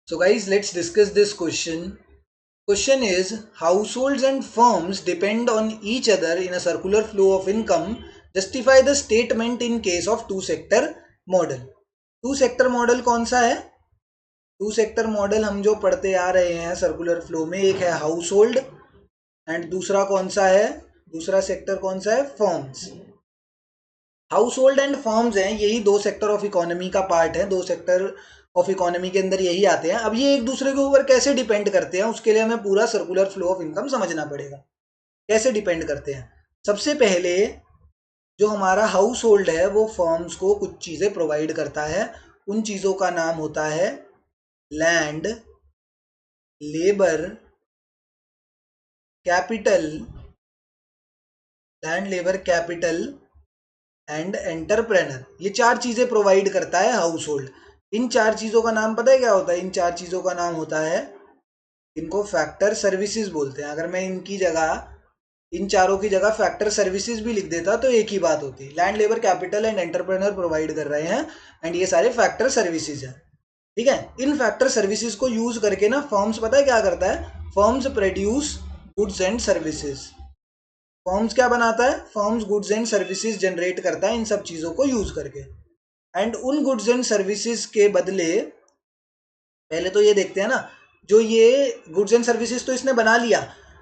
So guys, let's discuss this question. Question is, households and firms depend on each other in a circular flow of income. Justify the statement in case of two sector model. Two sector model कौन सा है? To sector model हम जो पढ़ते आ रहे हैं circular flow में, एक है हाउस होल्ड एंड दूसरा कौन सा है? दूसरा सेक्टर कौन सा है? Firms. House hold and firms हैं, यही दो सेक्टर ऑफ इकोनॉमी का पार्ट है. दो सेक्टर ऑफ इकोनॉमी के अंदर यही आते हैं. अब ये एक दूसरे के ऊपर कैसे डिपेंड करते हैं, उसके लिए हमें पूरा सर्कुलर फ्लो ऑफ इनकम समझना पड़ेगा. कैसे डिपेंड करते हैं? सबसे पहले जो हमारा हाउस होल्ड है वो फर्म्स को कुछ चीज़ें प्रोवाइड करता है. उन चीज़ों का नाम होता है land, labour, capital, land, labour, capital and entrepreneur. ये चार चीज़ें प्रोवाइड करता है हाउस होल्ड. इन चार चीज़ों का नाम पता है क्या होता है? इन चार चीज़ों का नाम होता है, इनको फैक्टर सर्विसेज बोलते हैं. अगर मैं इनकी जगह, इन चारों की जगह फैक्टर सर्विसेज भी लिख देता तो एक ही बात होती. Land, labour, capital and entrepreneur provide कर रहे हैं एंड ये सारे फैक्टर सर्विसेज हैं. ठीक है. इन फैक्टर सर्विसेज को यूज करके ना फर्म्स पता है क्या करता है? Firms produce goods and services. Firms क्या बनाता है? Firms goods and services generate करता है इन सब चीज़ों को यूज करके. एंड उन गुड्स एंड सर्विसेज के बदले, पहले तो ये देखते हैं ना, जो ये गुड्स एंड सर्विसेज तो इसने बना लिया.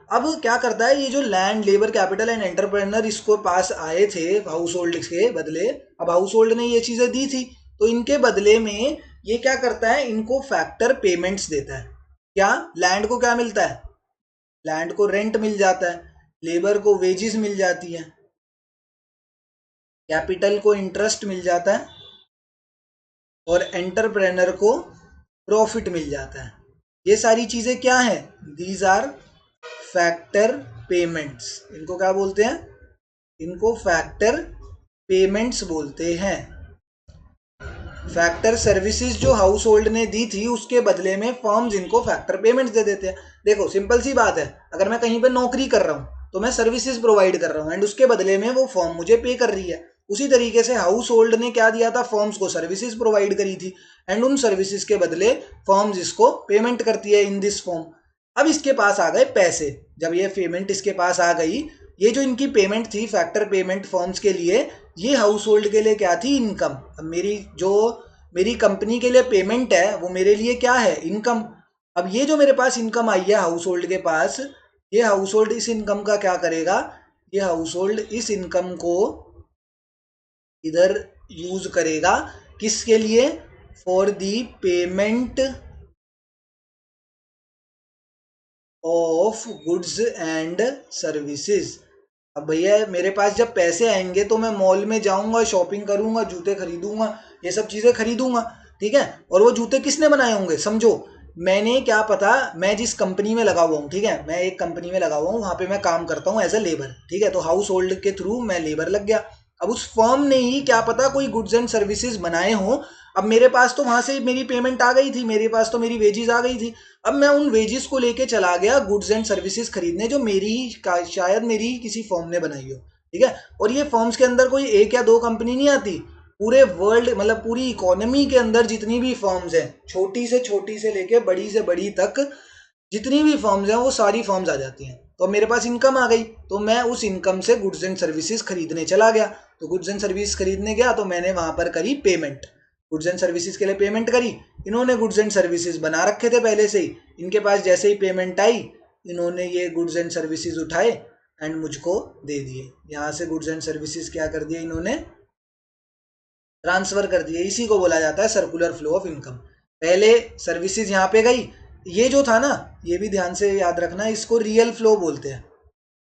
अब क्या करता है? ये जो land, labour, capital and entrepreneur इसको पास आए थे हाउस होल्ड के बदले, अब हाउस होल्ड ने ये चीज़ें दी थी तो इनके बदले में ये क्या करता है? इनको फैक्टर पेमेंट्स देता है. क्या? लैंड को क्या मिलता है? लैंड को रेंट मिल जाता है, लेबर को वेजेस मिल जाती है, कैपिटल को इंटरेस्ट मिल जाता है और एंटरप्रेनर को प्रॉफिट मिल जाता है. ये सारी चीज़ें क्या है? These are factor payments. इनको क्या बोलते हैं? इनको फैक्टर पेमेंट्स बोलते हैं. फैक्टर सर्विसेज जो हाउस होल्ड ने दी थी उसके बदले में फर्म्स इनको फैक्टर पेमेंट्स दे देते हैं. देखो सिंपल सी बात है, अगर मैं कहीं पे नौकरी कर रहा हूँ तो मैं सर्विसेज प्रोवाइड कर रहा हूँ एंड उसके बदले में वो फर्म मुझे पे कर रही है. उसी तरीके से हाउस होल्ड ने क्या दिया था? फर्म्स को सर्विसेज प्रोवाइड करी थी एंड उन सर्विसेज के बदले फर्म्स इसको पेमेंट करती है इन दिस फॉर्म. अब इसके पास आ गए पैसे. जब ये पेमेंट इसके पास आ गई, ये जो इनकी पेमेंट थी फैक्टर पेमेंट फर्म्स के लिए, ये हाउस होल्ड के लिए क्या थी? इनकम. अब मेरी कंपनी के लिए पेमेंट है वो मेरे लिए क्या है? इनकम. अब ये जो मेरे पास इनकम आई है हाउस होल्ड के पास, ये हाउस होल्ड इस इनकम का क्या करेगा? ये हाउस होल्ड इस इनकम को इधर यूज करेगा. किसके लिए? For the payment of goods and services. अब भैया मेरे पास जब पैसे आएंगे तो मैं मॉल में जाऊंगा, शॉपिंग करूंगा, जूते खरीदूंगा, ये सब चीज़ें खरीदूंगा. ठीक है. और वो जूते किसने बनाए होंगे? समझो मैंने, क्या पता, मैं जिस कंपनी में लगा हुआ हूँ, ठीक है, मैं एक कंपनी में लगा हुआ हूँ, वहाँ पे मैं काम करता हूँ एज अ लेबर. ठीक है. तो हाउस होल्ड के थ्रू मैं लेबर लग गया. अब उस फर्म ने ही क्या पता कोई गुड्स एंड सर्विसेज बनाए हों. अब मेरे पास तो वहां से मेरी पेमेंट आ गई थी, मेरे पास तो मेरी वेजेस आ गई थी. अब मैं उन वेजेस को लेके चला गया गुड्स एंड सर्विसेज खरीदने जो मेरी ही शायद मेरी किसी फर्म ने बनाई हो. ठीक है. और ये फर्म्स के अंदर कोई एक या दो कंपनी नहीं आती. पूरे वर्ल्ड, मतलब पूरी इकोनॉमी के अंदर जितनी भी फर्म्स हैं, छोटी से लेके बड़ी से बड़ी तक जितनी भी फर्म्स हैं वो सारी फर्म्स आ जाती हैं. तो मेरे पास इनकम आ गई तो मैं उस इनकम से गुड्स एंड सर्विसेज खरीदने चला गया. तो गुड्स एंड सर्विस खरीदने गया तो मैंने वहां पर करी पेमेंट. गुड्स एंड सर्विसेज के लिए पेमेंट करी. इन्होंने गुड्स एंड सर्विसेज बना रखे थे पहले से ही. इनके पास जैसे ही पेमेंट आई, इन्होंने ये गुड्स एंड सर्विसेज उठाए एंड मुझको दे दिए. यहाँ से गुड्स एंड सर्विसेज क्या कर दिए? इन्होंने ट्रांसफर कर दिए. इसी को बोला जाता है सर्कुलर फ्लो ऑफ इनकम. पहले सर्विसेज यहाँ पे गई. ये जो था ना, ये भी ध्यान से याद रखना, इसको रियल फ्लो बोलते हैं.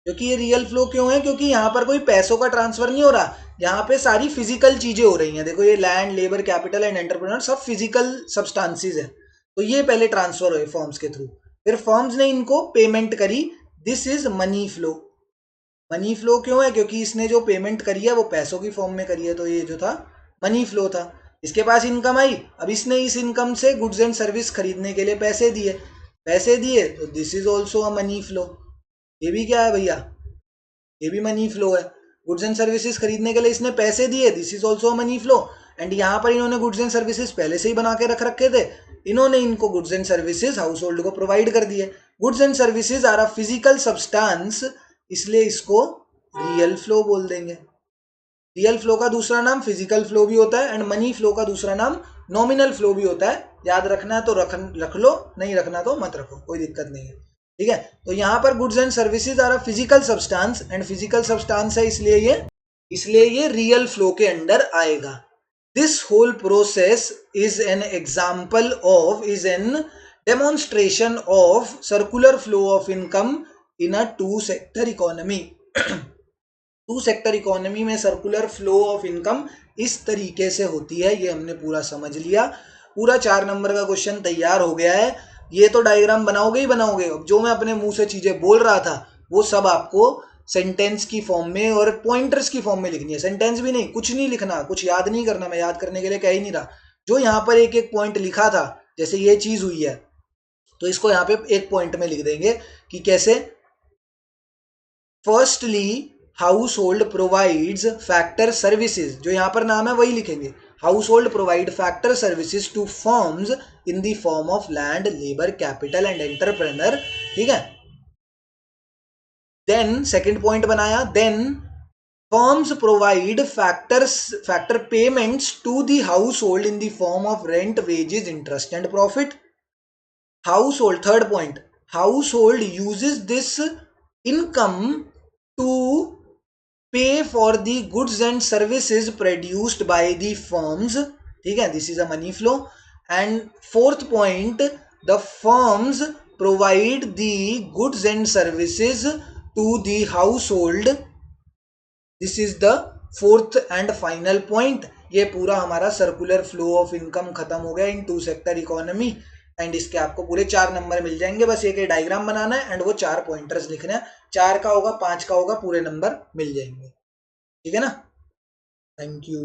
क्योंकि ये रियल फ्लो क्यों है? क्योंकि यहाँ पर कोई पैसों का ट्रांसफर नहीं हो रहा. यहाँ पे सारी फिजिकल चीजें हो रही हैं. देखो ये land, labour, capital and entrepreneur सब फिजिकल सब्सटेंसेस हैं. तो ये पहले ट्रांसफर हुए फॉर्म्स के थ्रू, फिर फॉर्म्स ने इनको पेमेंट करी. This is money flow. Money flow क्यों है? क्योंकि इसने जो पेमेंट करी है वो पैसों की फॉर्म में करी है. तो ये जो था मनी फ्लो था. इसके पास इनकम आई, अब इसने इस इनकम से गुड्स एंड सर्विस खरीदने के लिए पैसे दिए. पैसे दिए तो this is also a money flow. ये भी क्या है भैया? ये भी मनी फ्लो है. गुड्स एंड सर्विसेज खरीदने के लिए इसने पैसे दिए, this is also money flow. And यहाँ पर इन्होंने गुड्स एंड सर्विसेज पहले से ही बना के रख रखे थे. इन्होंने इनको goods and services household को प्रोवाइड कर दिए। Goods and services are a physical substance, इसलिए इसको रियल फ्लो बोल देंगे। रियल फ्लो का दूसरा नाम फिजिकल फ्लो भी होता है एंड मनी फ्लो का दूसरा नाम नॉमिनल फ्लो भी होता है। याद रखना है तो रख लो, नहीं रखना तो मत रखो, कोई दिक्कत नहीं है, ठीक है। तो यहाँ पर goods and services are a physical substance and physical substance है, इसलिए ये रियल फ्लो के अंडर आएगा। This whole process is an example of demonstration of circular flow of income in a two sector economy. Two sector economy में circular flow of income इस तरीके से होती है, ये हमने पूरा समझ लिया। पूरा 4 नंबर का क्वेश्चन तैयार हो गया है। ये तो डायग्राम बनाओगे ही बनाओगे, अब जो मैं अपने मुंह से चीजें बोल रहा था वो सब आपको सेंटेंस की फॉर्म में और पॉइंटर्स की फॉर्म में लिखनी है। सेंटेंस भी नहीं, कुछ नहीं लिखना, कुछ याद नहीं करना, मैं याद करने के लिए कह ही नहीं रहा। जो यहाँ पर एक एक पॉइंट लिखा था, जैसे ये चीज हुई है तो इसको यहाँ पे एक पॉइंट में लिख देंगे कि कैसे। Firstly household provides factor services, जो यहाँ पर नाम है वही लिखेंगे। Household provide factor services to firms in the form of land, labour, capital and entrepreneur, ठीक है। देन सेकंड पॉइंट बनाया, then firms provide factor payments to the household in the form of rent, wages, interest and profit. Household, third point, household uses this income to pay for the goods and services produced by the firms, ठीक है, this is a money flow. And fourth point, the firms provide the goods and services to the household, this is the fourth and final point. ये पूरा हमारा circular flow of income खत्म हो गया इन to sector economy and इसके आपको पूरे 4 number मिल जाएंगे। बस एक डायग्राम बनाना है एंड वो 4 पॉइंटर्स लिखने हैं। 4 का होगा, 5 का होगा, पूरे नंबर मिल जाएंगे, ठीक है ना। Thank you.